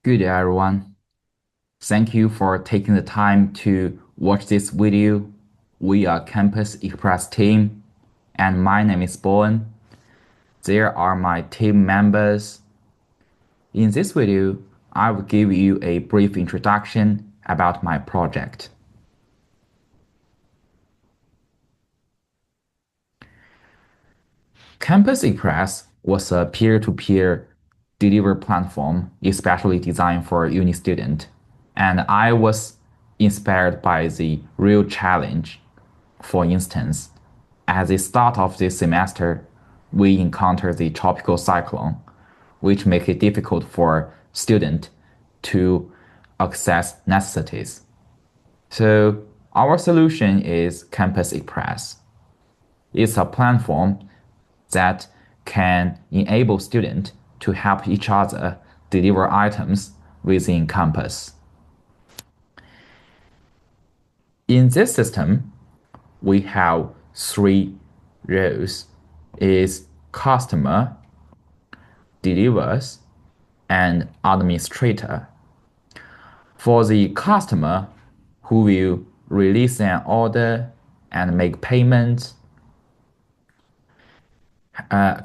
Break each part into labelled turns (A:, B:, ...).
A: Good day, everyone. Thank you for taking the time to watch this video. We are Campus Express team, and my name is Bowen. There are my team members. In this video, I will give you a brief introduction about my project. Campus Express was a peer-to-peer delivery platform especially designed for uni students, and I was inspired by the real challenge. For instance, at the start of this semester, we encountered the tropical cyclone, which makes it difficult for students to access necessities. So our solution is Campus Express. It's a platform that can enable students to help each other deliver items within campus. In this system, we have three roles: is customer, delivers, and administrator. For the customer, who will release an order and make payments,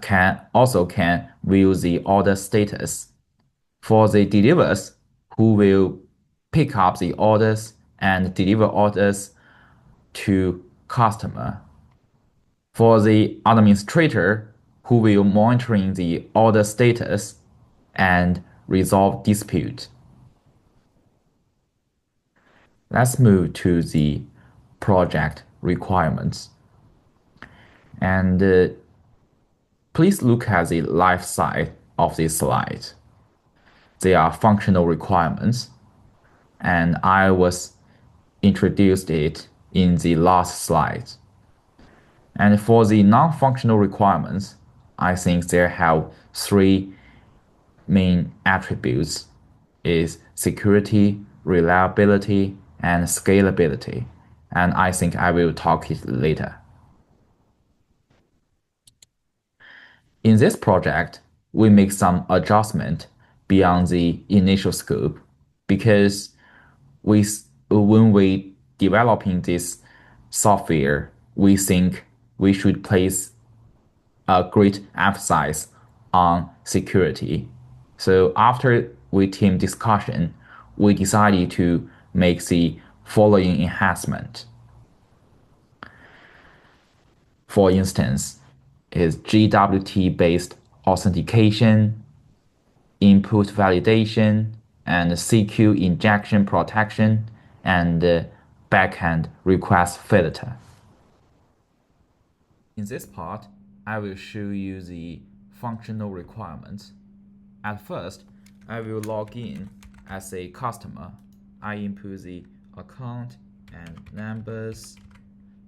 A: can view the order status. For the delivers, who will pick up the orders and deliver orders to customer. For the administrator, who will monitoring the order status and resolve dispute. Let's move to the project requirements. And please look at the left side of this slide. They are functional requirements, and I was introduced it in the last slide. And for the non-functional requirements, I think there have three main attributes: is security, reliability, and scalability. And I think I will talk it later. In this project, we make some adjustment beyond the initial scope because when we developing this software, we think we should place a great emphasis on security. So after we team discussion, we decided to make the following enhancement. For instance, is GWT-based authentication, input validation, and CQ injection protection, and backend request filter. In this part, I will show you the functional requirements. At first, I will log in as a customer. I input the account and numbers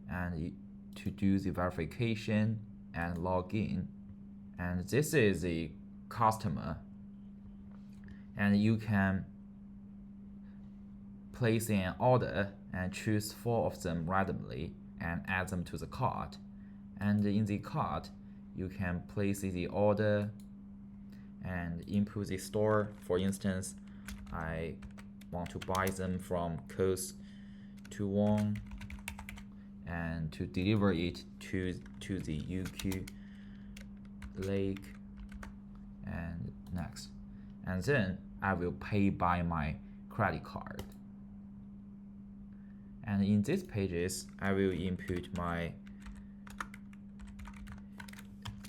A: and to do the verification and log in. And this is the customer. And you can place an order and choose 4 of them randomly and add them to the cart. And in the cart, you can place the order and input the store. For instance, I want to buy them from Coast to Wong and to deliver it to the UQ Lake and next. And then I will pay by my credit card. And in these pages, I will input my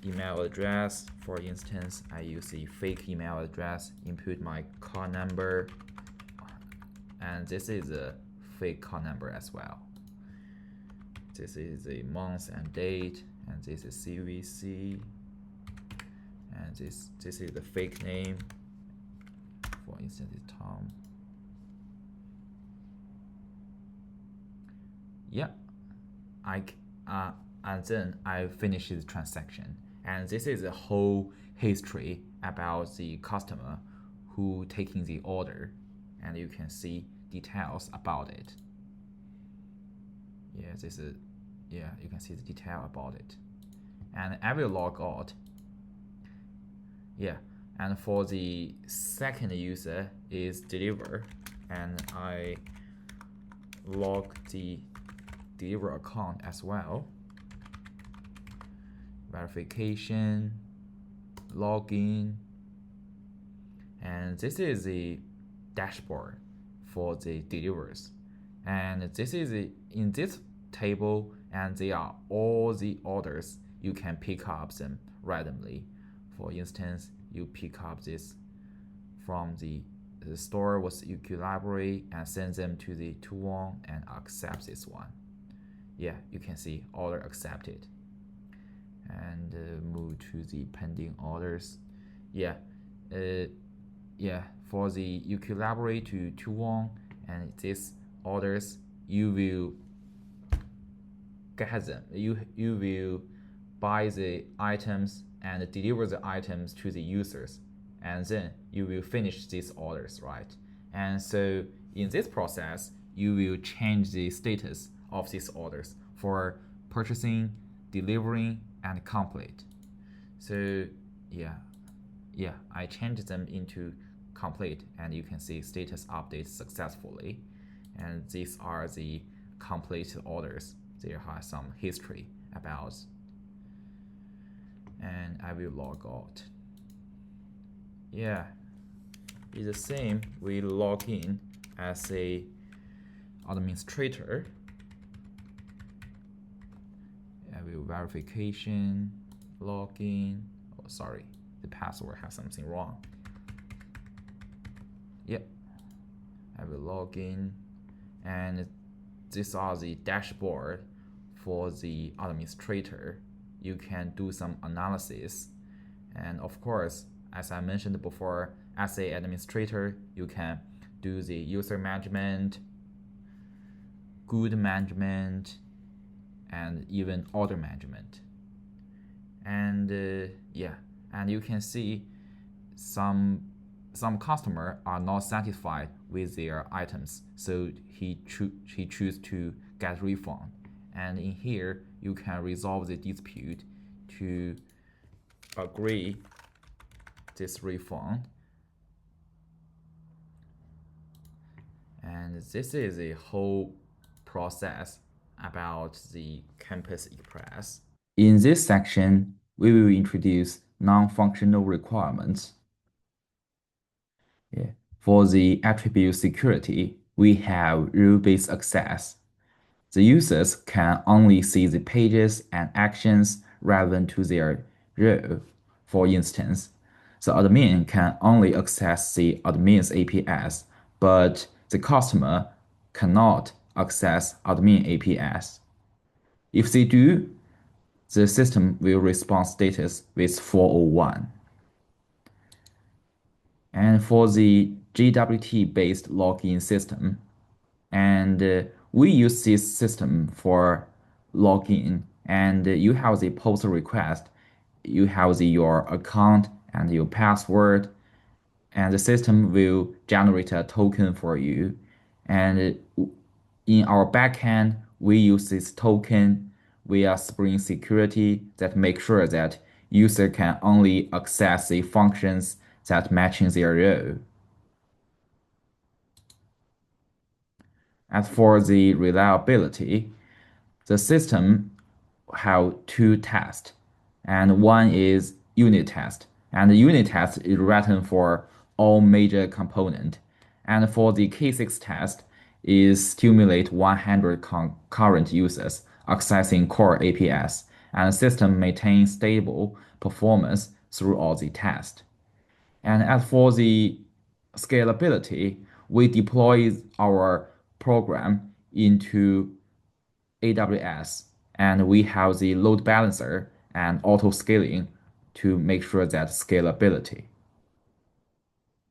A: email address. For instance, I use a fake email address, input my card number, and this is a fake card number as well. This is the month and date, and this is CVC, and this is the fake name. For instance, it's Tom. Yeah, and then I finish the transaction. And this is a whole history about the customer who taking the order, and you can see details about it. You can see the detail about it. And I will log out. And for the second user is deliver, and I log the deliver account as well. Verification, login, and this is the dashboard for the delivers. And this is in this table, and they are all the orders. You can pick up them randomly. For instance, you pick up this from the store was UQ library and send them to the tool and accept this one. Yeah, you can see order accepted. And move to the pending orders. Yeah, uh, yeah, for the UQ library to tool and these orders, you will get them. You will buy the items and deliver the items to the users, and then you will finish these orders, right? And so in this process, you will change the status of these orders for purchasing, delivering, and complete. So yeah, I changed them into complete, and you can see status update successfully. And these are the complete orders. There has some history about, and I will log out. Yeah, it's the same. We log in as a administrator. I will verification, login. Oh, sorry, the password has something wrong. Yep, I will log in, and these are the dashboard for the administrator. You can do some analysis, and of course, as I mentioned before, as a administrator, you can do the user management, good management, and even order management. And yeah, and you can see some customer are not satisfied with their items, so he choose to get refund. And in here, you can resolve the dispute to agree this refund. And this is a whole process about the Campus Express. In this section, we will introduce non-functional requirements. Yeah. For the attribute security, we have rule-based access. The users can only see the pages and actions relevant to their role. For instance, the admin can only access the admin's APS, but the customer cannot access admin APS. If they do, the system will respond status with 401. And for the JWT-based login system, and we use this system for login, and you have the post request, you have your account and your password, and the system will generate a token for you. And in our backend, we use this token via Spring Security that make sure that user can only access the functions that matching their role. As for the reliability, the system have two tests, and one is unit test. And the unit test is written for all major component. And for the K6 test is stimulate 100 concurrent users accessing core APS, and the system maintains stable performance through all the tests. And as for the scalability, we deploy our program into AWS, and we have the load balancer and auto scaling to make sure that scalability.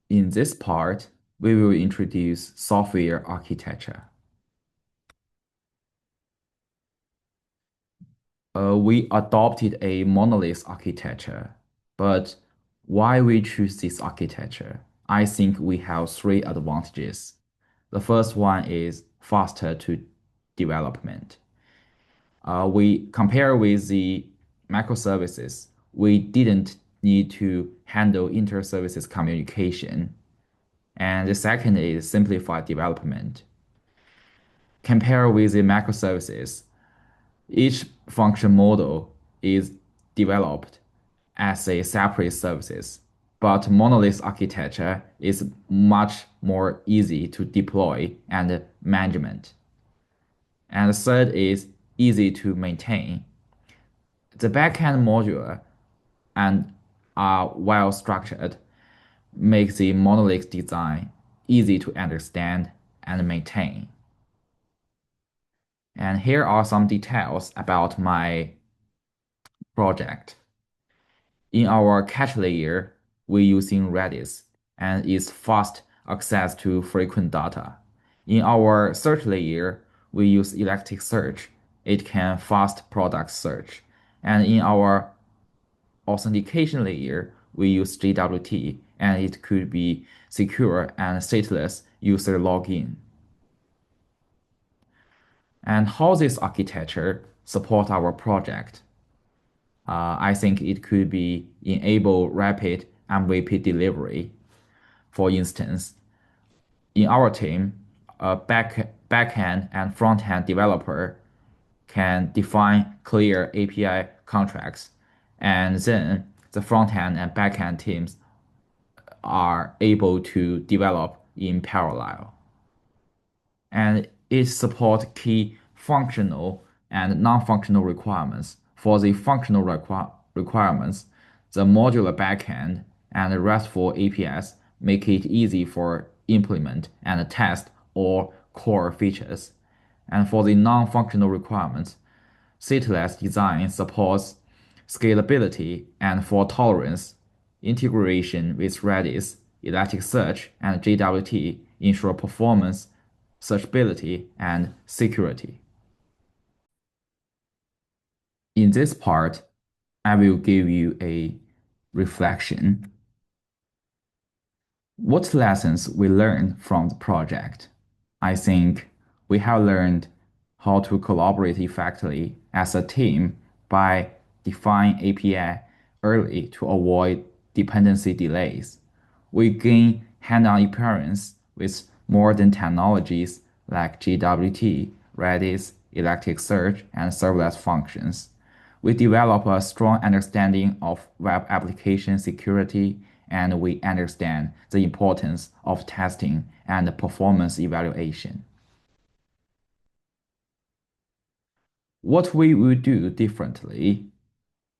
A: In this part, we will introduce software architecture. We adopted a monolith architecture, but why we choose this architecture? I think we have three advantages. The first one is faster to development. We compare with the microservices. We didn't need to handle inter-services communication. And the second is simplified development. Compare with the microservices, each function model is developed as a separate services, but monolith architecture is much more easy to deploy and management. And the third is easy to maintain. The backend module and are well structured, makes the monolith design easy to understand and maintain. And here are some details about my project. In our cache layer, we're using Redis and its fast access to frequent data. In our search layer, we use Elasticsearch. It can fast product search. And in our authentication layer, we use JWT, and it could be secure and stateless user login. And how this architecture support our project? I think it could be enable rapid MVP delivery. For instance, in our team, a backend and front-end developer can define clear API contracts, and then the front-end and backend teams are able to develop in parallel. And it supports key functional and non-functional requirements. For the functional requirements, the modular backend and RESTful APIs make it easy for implement and test all core features. And for the non-functional requirements, stateless design supports scalability and fault tolerance. Integration with Redis, Elasticsearch, and JWT ensure performance, searchability, and security. In this part, I will give you a reflection. What lessons we learned from the project? I think we have learned how to collaborate effectively as a team by defining API early to avoid dependency delays. We gain hands-on experience with modern technologies like JWT, Redis, Elasticsearch, and serverless functions. We develop a strong understanding of web application security, and we understand the importance of testing and performance evaluation. What we would do differently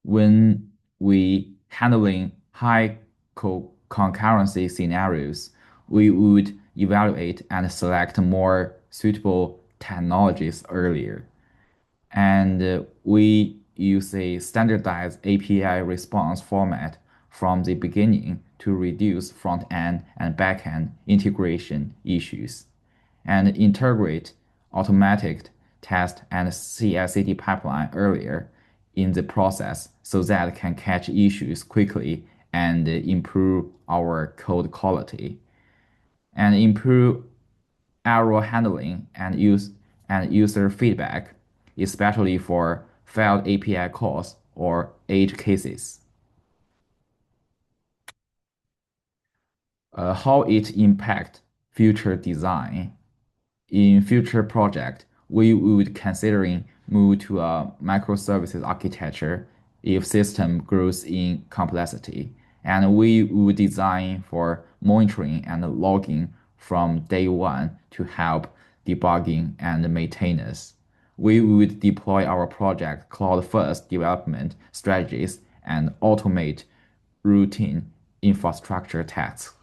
A: when we handling high concurrency scenarios, we would evaluate and select more suitable technologies earlier. And we use a standardized API response format from the beginning to reduce front-end and back-end integration issues, and integrate automatic test and CI/CD pipeline earlier in the process so that can catch issues quickly and improve our code quality and improve error handling and user feedback, especially for failed API calls or edge cases. How it impact future design. In future project, we would considering move to a microservices architecture if system grows in complexity, and we would design for monitoring and logging from day one to help debugging and maintenance. We would deploy our project cloud-first development strategies and automate routine infrastructure tasks.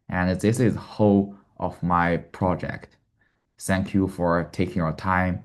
A: And this is whole of my project. Thank you for taking your time